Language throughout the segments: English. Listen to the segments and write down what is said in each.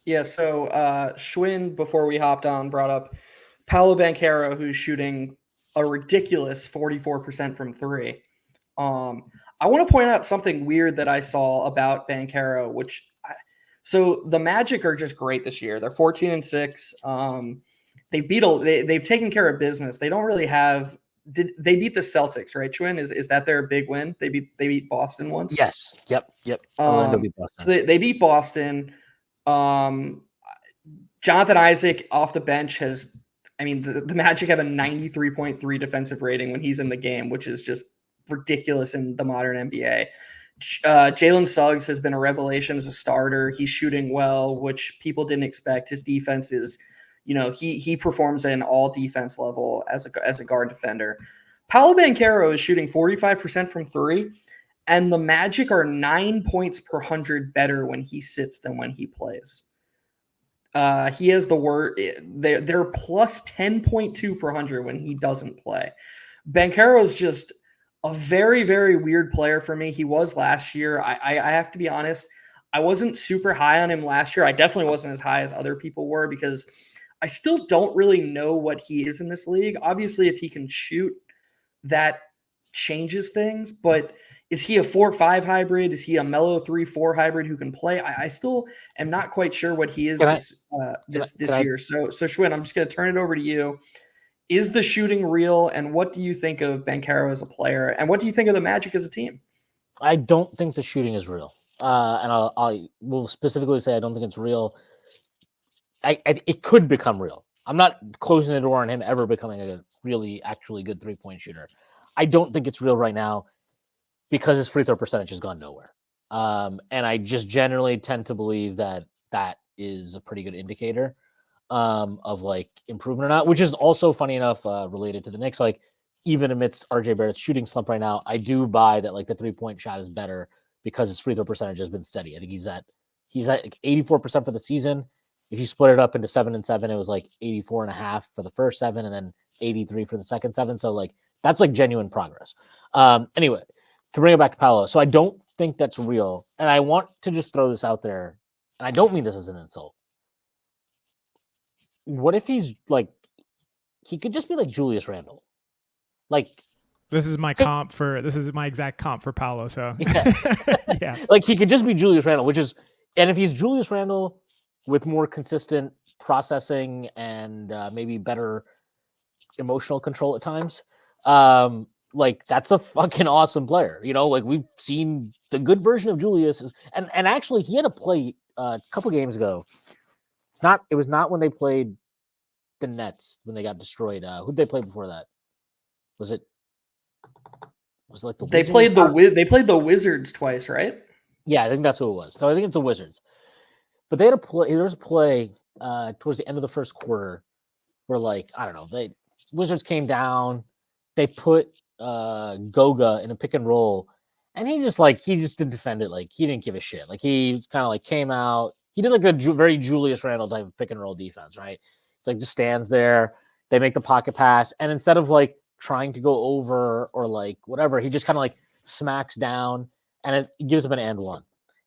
Yeah, so Schwinn, before we hopped on, brought up Paolo Banchero, who's shooting a ridiculous 44% from three. Um, I want to point out something weird that I saw about Banchero, so the Magic are just great this year. They're 14-6. They've taken care of business. They don't really have. Did they beat the Celtics? Right, Schwinn? Is that their big win? They beat Boston once. Yes. Yep. Orlando beat So Boston. they beat Boston. Um, Jonathan Isaac off the bench has, I mean, the Magic have a 93.3 defensive rating when he's in the game, which is just ridiculous in the modern NBA. Jalen Suggs has been a revelation as a starter. He's shooting well, which people didn't expect. His defense is, he performs at an all defense level as a guard defender. Paolo Banchero is shooting 45% from three, and the Magic are 9 points per 100 better when he sits than when he plays. He has the word. They're plus 10.2 per 100 when he doesn't play. Banchero is just a very, very weird player for me. He was last year. I have to be honest. I wasn't super high on him last year. I definitely wasn't as high as other people were because I still don't really know what he is in this league. Obviously, if he can shoot, that changes things. But is he a 4-5 hybrid? Is he a mellow 3-4 hybrid who can play? I still am not quite sure what he is Can I? this year. So Schwinn, I'm just going to turn it over to you. Is the shooting real, and what do you think of Banchero as a player, and what do you think of the Magic as a team? I don't think the shooting is real, and I will specifically say I don't think it's real. It could become real. I'm not closing the door on him ever becoming a really actually good 3-point shooter. I don't think it's real right now because his free throw percentage has gone nowhere. And I just generally tend to believe that is a pretty good indicator of like improvement or not, which is also funny enough related to the Knicks. Like even amidst RJ Barrett's shooting slump right now, I do buy that like the 3-point shot is better because his free throw percentage has been steady. I think he's at like 84% for the season. If you split it up into 7 and 7, it was like 84.5 for the first 7 and then 83 for the second 7. So like that's like genuine progress. Anyway, to bring it back to Paolo. So I don't think that's real. And I want to just throw this out there. And I don't mean this as an insult. What if he's like, he could just be like Julius Randle? Like, this is my exact comp for Paolo. So yeah. Like he could just be Julius Randle, and if he's Julius Randle with more consistent processing and maybe better emotional control at times, like that's a fucking awesome player. Like we've seen the good version of Julius and actually he had a play a couple games ago. It was not when they played the Nets when they got destroyed. Who'd they play before that? Was it like the Wizards? They played the Wizards twice, right? Yeah, I think that's who it was. So I think it's the Wizards. But they had a play. There was a play towards the end of the first quarter where, like, I don't know, Wizards came down. They put Goga in a pick and roll, and he just didn't defend it. Like he didn't give a shit. Like he kind of like came out. He did like a very Julius Randle type of pick and roll defense, right? It's like just stands there. They make the pocket pass, and instead of like trying to go over or like whatever, he just kind of like smacks down, and it gives him an and one.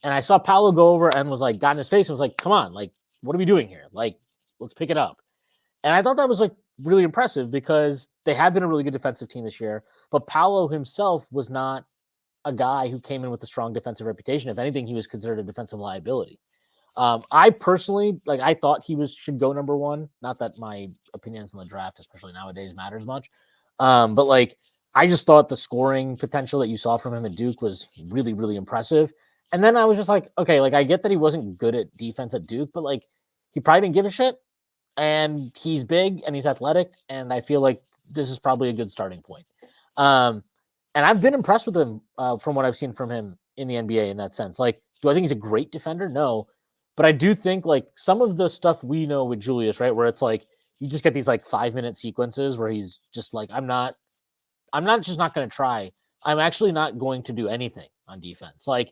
And I saw Paolo go over and was like, got in his face and was like, come on, like, what are we doing here? Like, let's pick it up. And I thought that was like really impressive because they have been a really good defensive team this year. But Paolo himself was not a guy who came in with a strong defensive reputation. If anything, he was considered a defensive liability. I personally, like, I thought he should go number one. Not that my opinions on the draft, especially nowadays, matters much. But like, I just thought the scoring potential that you saw from him at Duke was really, really impressive. And then I was just like, okay, like I get that he wasn't good at defense at Duke, but like he probably didn't give a shit. And he's big and he's athletic, and I feel like this is probably a good starting point. And I've been impressed with him from what I've seen from him in the NBA in that sense. Like, do I think he's a great defender? No. But I do think like some of the stuff we know with Julius, right, where it's like you just get these like 5-minute sequences where he's just like, I'm not just not going to try. I'm actually not going to do anything on defense. Like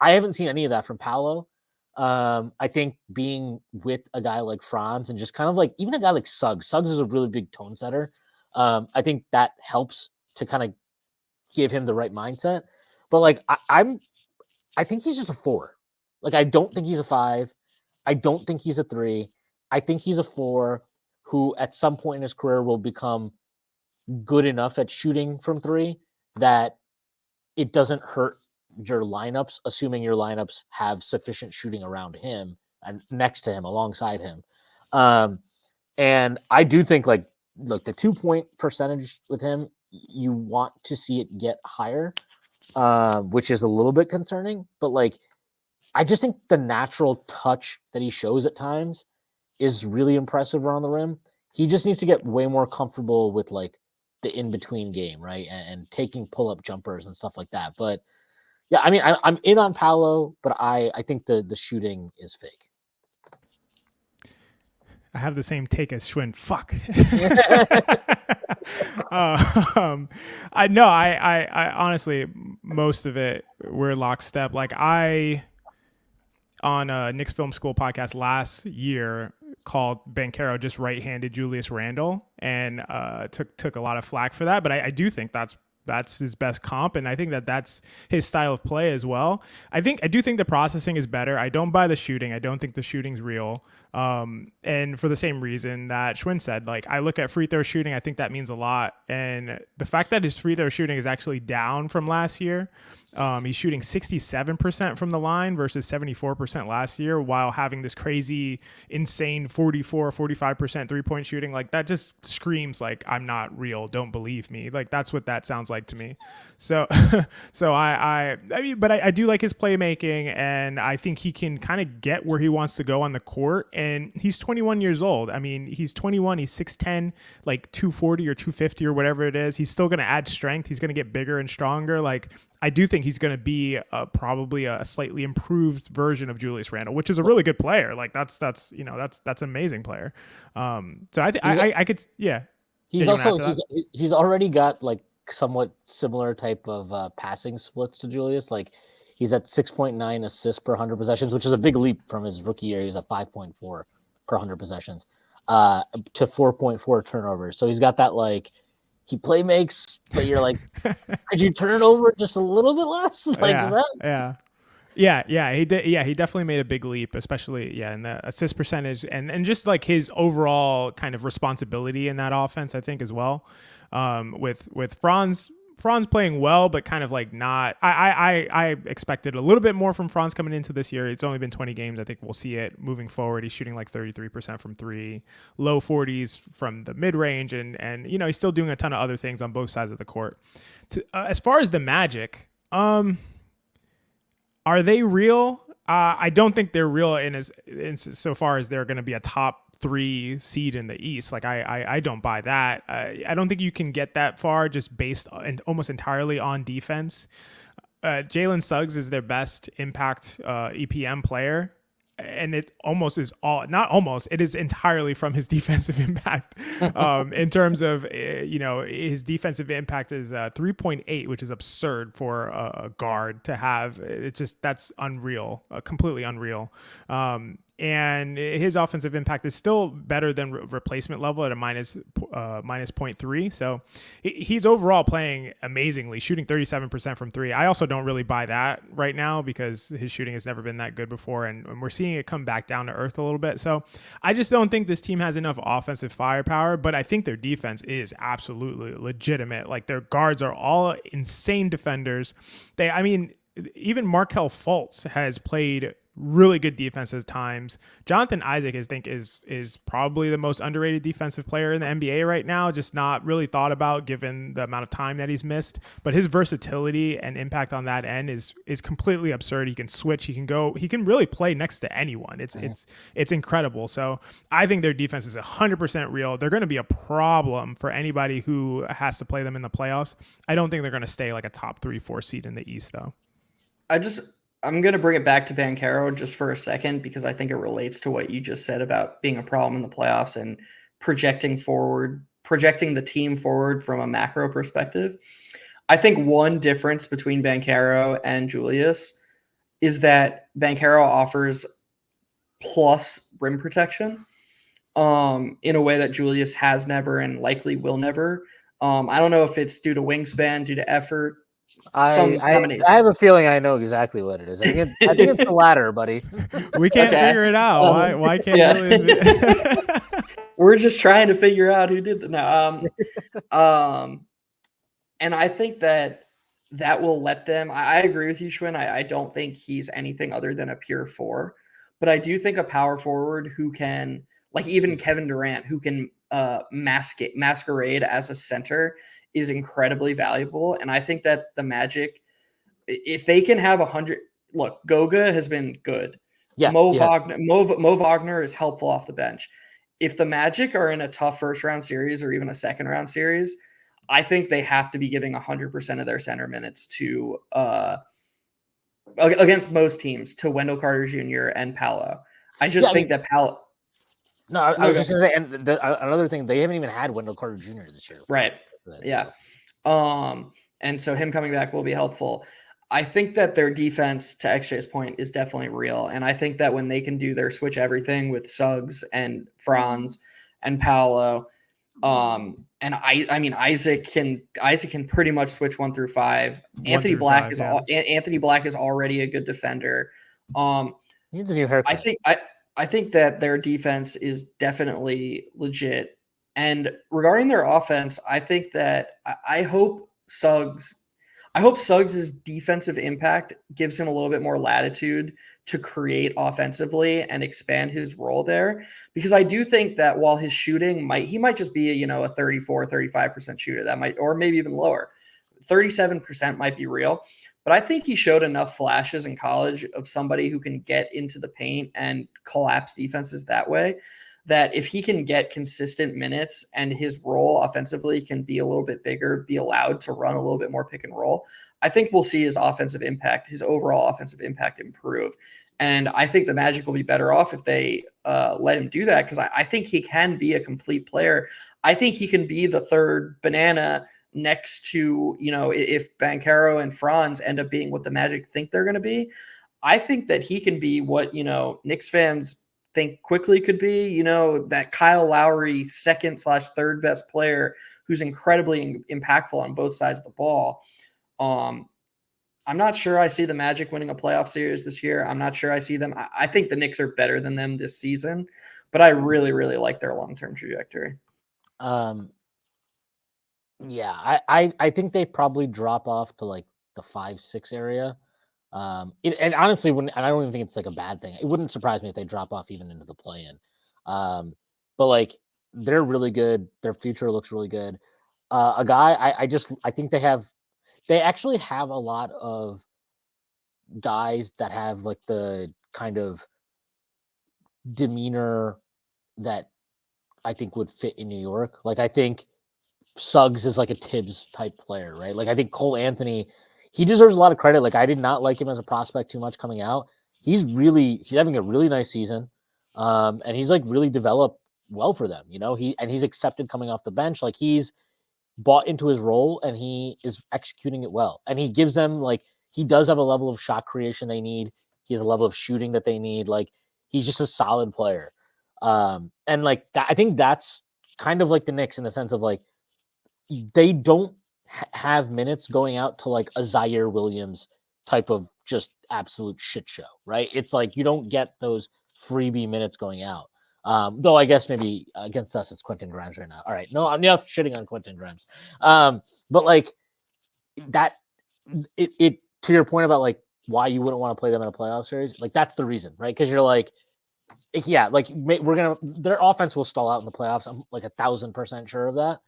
I haven't seen any of that from Paolo. I think being with a guy like Franz and just kind of like even a guy like Suggs is a really big tone setter. I think that helps to kind of give him the right mindset. But like I think he's just a 4. Like I don't think he's a 5. I don't think he's a 3. I think he's a 4 who at some point in his career will become good enough at shooting from 3 that it doesn't hurt your lineups, assuming your lineups have sufficient shooting around him and next to him, alongside him. And I do think, like, look, the 2-point percentage with him, you want to see it get higher, which is a little bit concerning. But, like, I just think the natural touch that he shows at times is really impressive around the rim. He just needs to get way more comfortable with, like, the in-between game, right? And taking pull-up jumpers and stuff like that. But, yeah, I mean, I'm in on Paolo, but I think the shooting is fake. I have the same take as Schwinn. Fuck. I honestly, most of it, we're lockstep. Like, on Nick's Film School podcast last year, called Banchero just right-handed Julius Randle, and took a lot of flack for that. But I do think that's his best comp, and I think that's his style of play as well. I do think the processing is better. I don't buy the shooting. I don't think the shooting's real. And for the same reason that Schwinn said, like, I look at free throw shooting, I think that means a lot. And the fact that his free throw shooting is actually down from last year, he's shooting 67% from the line versus 74% last year, while having this crazy, insane 45% 3-point shooting. Like, that just screams like, I'm not real. Don't believe me. Like, that's what that sounds like to me. So, I mean, but I do like his playmaking, and I think he can kind of get where he wants to go on the court. And he's 21 years old. I mean, he's 21. He's 6'10", like 240 or 250 or whatever it is. He's still going to add strength. He's going to get bigger and stronger. Like, I do think he's going to be probably a slightly improved version of Julius Randle, which is a really good player. Like, that's an amazing player. So I could, yeah. He's he's already got, like, somewhat similar type of passing splits to Julius. Like, he's at 6.9 assists per 100 possessions, which is a big leap from his rookie year. He's at 5.4 per 100 possessions, to 4.4 turnovers. So he's got that, like, he play makes, but you're like, could you turn it over just a little bit less? Like, yeah. He did. Yeah, he definitely made a big leap, especially in the assist percentage and just like his overall kind of responsibility in that offense, I think, as well. With Franz playing well, but kind of like not. I expected a little bit more from Franz coming into this year. It's only been 20 games. I think we'll see it moving forward. He's shooting like 33% from 3, low 40s from the mid range, and he's still doing a ton of other things on both sides of the court. As far as the Magic, are they real? I don't think they're real in so far as they're going to be a top 3 seed in the East. Like, I don't buy that. I don't think you can get that far just based and almost entirely on defense. Jalen Suggs is their best impact EPM player, and it it is entirely from his defensive impact. In terms of, his defensive impact is 3.8, which is absurd for a guard to have. That's unreal, completely unreal. And his offensive impact is still better than replacement level at a minus 0.3. So he's overall playing amazingly, shooting 37% from 3. I also don't really buy that right now because his shooting has never been that good before, and we're seeing it come back down to earth a little bit. So I just don't think this team has enough offensive firepower, but I think their defense is absolutely legitimate. Like, their guards are all insane defenders. Even Markelle Fultz has played really good defense at times. Jonathan Isaac, I think, is probably the most underrated defensive player in the NBA right now, just not really thought about given the amount of time that he's missed. But his versatility and impact on that end is completely absurd. He can switch, he can really play next to anyone. It's incredible. So I think their defense is 100% real. They're going to be a problem for anybody who has to play them in the playoffs. I don't think they're going to stay like a top 3-4 seed in the East, though. I'm going to bring it back to Banchero just for a second because I think it relates to what you just said about being a problem in the playoffs and projecting the team forward from a macro perspective. I think one difference between Banchero and Julius is that Banchero offers plus rim protection in a way that Julius has never and likely will never. I don't know if it's due to wingspan, due to effort, some combination. I have a feeling I know exactly what it is. I think it's the latter, buddy. We can't Okay. figure it out. Why can't yeah. you really? We're just trying to figure out who did the no. And I think that will let them. I agree with you, Schwinn. I don't think he's anything other than a pure 4, but I do think a power forward who can, like even Kevin Durant, who can masquerade as a center is incredibly valuable. And I think that the Magic, if they can have 100, look, Goga has been good. Yeah, Mo Wagner is helpful off the bench. If the Magic are in a tough first round series or even a second round series, I think they have to be giving 100% of their center minutes to against most teams to Wendell Carter Jr. and Paolo. I just think that Paolo. No, I was just going to say, and another thing, they haven't even had Wendell Carter Jr. this year. Right. Yeah. And so him coming back will be helpful. I think that their defense, to XJ's point, is definitely real. And I think that when they can do their switch everything with Suggs and Franz and Paolo, and I mean Isaac can pretty much switch 1 through 5. Anthony Black is already a good defender. He's the new haircut. I think that their defense is definitely legit. And regarding their offense, I think that I hope Suggs' defensive impact gives him a little bit more latitude to create offensively and expand his role there. Because I do think that while his shooting might just be a 34, 35% shooter, that might, or maybe even lower, 37% might be real. But I think he showed enough flashes in college of somebody who can get into the paint and collapse defenses that way, that if he can get consistent minutes and his role offensively can be a little bit bigger, be allowed to run a little bit more pick and roll, I think we'll see his overall offensive impact improve. And I think the Magic will be better off if they let him do that, because I think he can be a complete player. I think he can be the third banana next to, if Banchero and Franz end up being what the Magic think they're going to be. I think that he can be what, Knicks fans think Quickly could be, that Kyle Lowry second/third best player who's incredibly impactful on both sides of the ball. I'm not sure I see the Magic winning a playoff series this year. I'm not sure I see them. I think the Knicks are better than them this season, but I really, really like their long-term trajectory. Yeah, I think they probably drop off to like the 5-6 area. And honestly, and I don't even think it's like a bad thing. It wouldn't surprise me if they drop off even into the play-in. But like they're really good. Their future looks really good. A guy I think they actually have a lot of guys that have like the kind of demeanor that I think would fit in New York. Like I think Suggs is like a Tibbs type player, right? Like I think Cole Anthony, he deserves a lot of credit. Like I did not like him as a prospect too much coming out. He's having a really nice season. And he's like really developed well for them, he's accepted coming off the bench. Like he's bought into his role and he is executing it well. And he gives them he does have a level of shot creation they need. He has a level of shooting that they need. Like he's just a solid player. And like that, I think that's kind of like the Knicks in the sense of like, they don't have minutes going out to like a Zaire Williams type of just absolute shit show, right? It's like you don't get those freebie minutes going out. Though I guess maybe against us it's Quentin Grimes right now. All right, no, I'm not shitting on Quentin Grimes. But like that, it to your point about like why you wouldn't want to play them in a playoff series, like that's the reason, right? Because you're like, yeah, like their offense will stall out in the playoffs. I'm like 1,000% sure of that.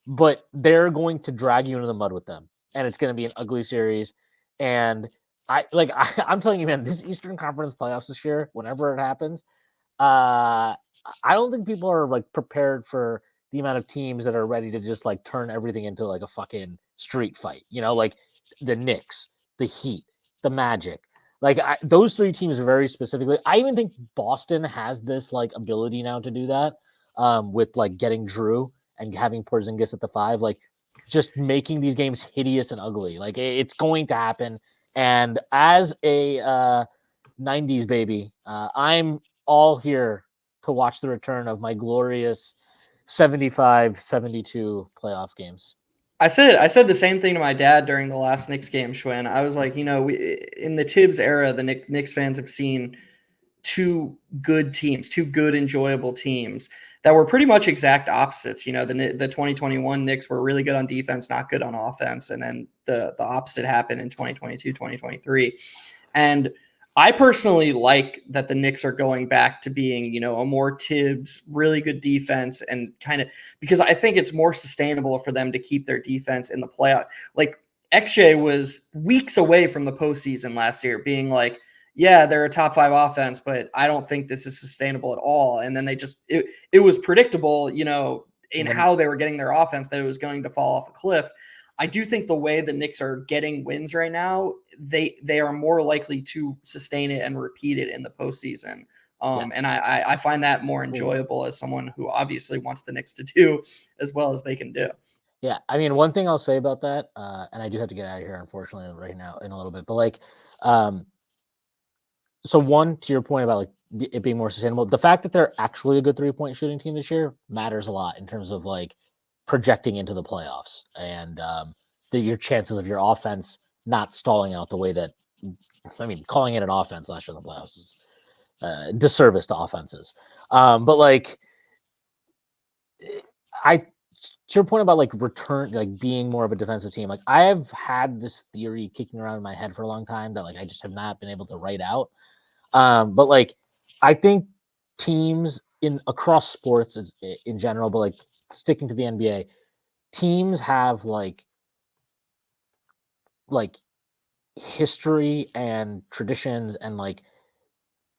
But they're going to drag you into the mud with them, and it's going to be an ugly series. And I'm telling you, man, this Eastern Conference playoffs this year, whenever it happens, I don't think people are like prepared for the amount of teams that are ready to just like turn everything into like a fucking street fight. Like the Knicks, the Heat, the Magic. Like those three teams very specifically. I even think Boston has this like ability now to do that with like getting Drew and having Porzingis at the 5, like just making these games hideous and ugly. Like it's going to happen. And as a 90s baby, I'm all here to watch the return of my glorious 75-72 playoff games. I said the same thing to my dad during the last Knicks game, Schwinn. I was like, in the Tibbs era, the Knicks fans have seen two good teams, two good, enjoyable teams that were pretty much exact opposites. The 2021 Knicks were really good on defense, not good on offense. And then the opposite happened in 2022, 2023. And I personally like that the Knicks are going back to being, a more Tibbs, really good defense, and kind of because I think it's more sustainable for them to keep their defense in the playoff. Like XJ was weeks away from the postseason last year, being like, yeah, they're a top 5 offense, but I don't think this is sustainable at all. And then it was predictable, in how they were getting their offense, that it was going to fall off a cliff. I do think the way the Knicks are getting wins right now, they are more likely to sustain it and repeat it in the postseason. And I find that more enjoyable as someone who obviously wants the Knicks to do as well as they can do. Yeah, I mean, one thing I'll say about that, and I do have to get out of here, unfortunately, right now in a little bit, but so one, to your point about it being more sustainable, the fact that they're actually a good 3-point shooting team this year matters a lot in terms of projecting into the playoffs and your chances of your offense not stalling out the way that, calling it an offense last year in the playoffs is disservice to offenses. But to your point about return, being more of a defensive team, I have had this theory kicking around in my head for a long time that I just have not been able to write out. But I think teams across sports in general, but sticking to the NBA, teams have history and traditions and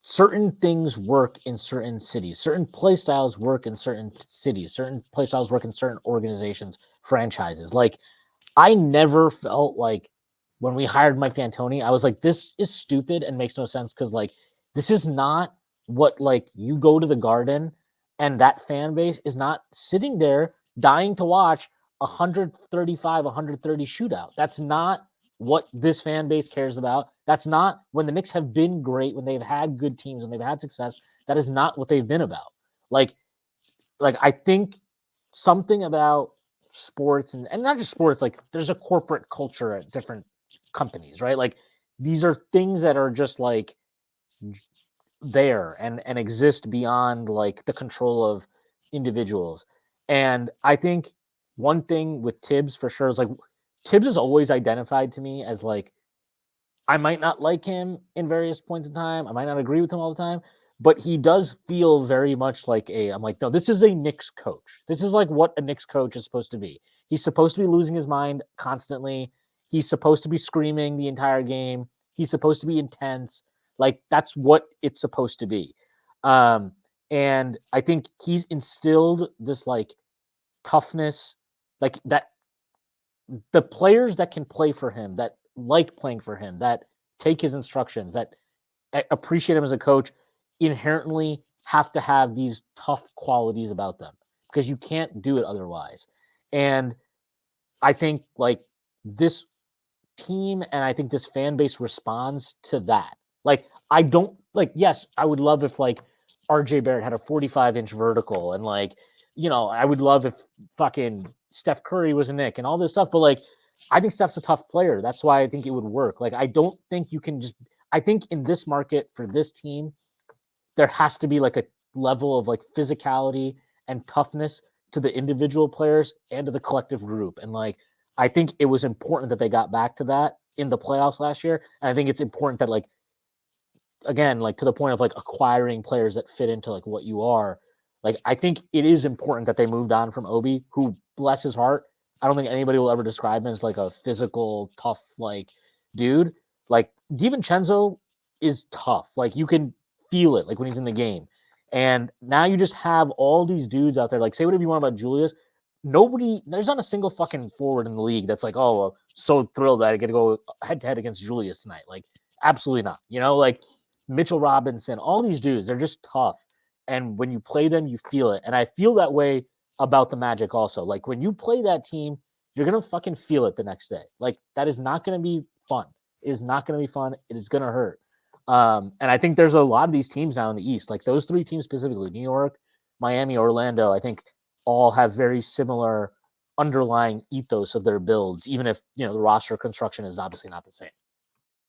certain things work in certain cities, certain play styles work in certain cities, certain play styles work in certain organizations, franchises. I never felt when we hired Mike D'Antoni, I was like, this is stupid and makes no sense because this is not what you go to the Garden and that fan base is not sitting there dying to watch 135, 130 shootout. That's not what this fan base cares about. That's not when the Knicks have been great, when they've had good teams, when they've had success. That is not what they've been about. I think something about sports and not just sports, there's a corporate culture at different companies, right? These are things that are just there and exist beyond the control of individuals. And I think one thing with Tibbs for sure is Tibbs is always identified to me as I might not like him in various points in time. I might not agree with him all the time, but he does feel very much no, this is a Knicks coach. This is what a Knicks coach is supposed to be. He's supposed to be losing his mind constantly. He's supposed to be screaming the entire game. He's supposed to be intense. That's what it's supposed to be. And I think he's instilled this toughness, that the players that can play for him, that playing for him, that take his instructions, that appreciate him as a coach, inherently have to have these tough qualities about them because you can't do it otherwise. And I think this team and I think this fan base responds to that. I don't yes, I would love if RJ Barrett had a 45-inch vertical and I would love if fucking Steph Curry was a Knick and all this stuff, but I think Steph's a tough player. That's why I think it would work. I don't think you can just I think in this market for this team, there has to be a level of physicality and toughness to the individual players and to the collective group. And I think it was important that they got back to that in the playoffs last year. And I think it's important that again, to the point of acquiring players that fit into what you are. I think it is important that they moved on from Obi, who, bless his heart, I don't think anybody will ever describe him as a physical, tough, dude. DiVincenzo is tough. You can feel it when he's in the game. And now you just have all these dudes out there. Say whatever you want about Julius. There's not a single fucking forward in the league that's oh, so thrilled that I get to go head to head against Julius tonight. Absolutely not. Mitchell Robinson, all these dudes, they're just tough. And when you play them, you feel it. And I feel that way about the Magic also. When you play that team, you're going to fucking feel it the next day. That is not going to be fun. It is not going to be fun. It is going to hurt. And I think there's a lot of these teams now in the East, those 3 teams specifically, New York, Miami, Orlando, I think all have very similar underlying ethos of their builds, even if the roster construction is obviously not the same.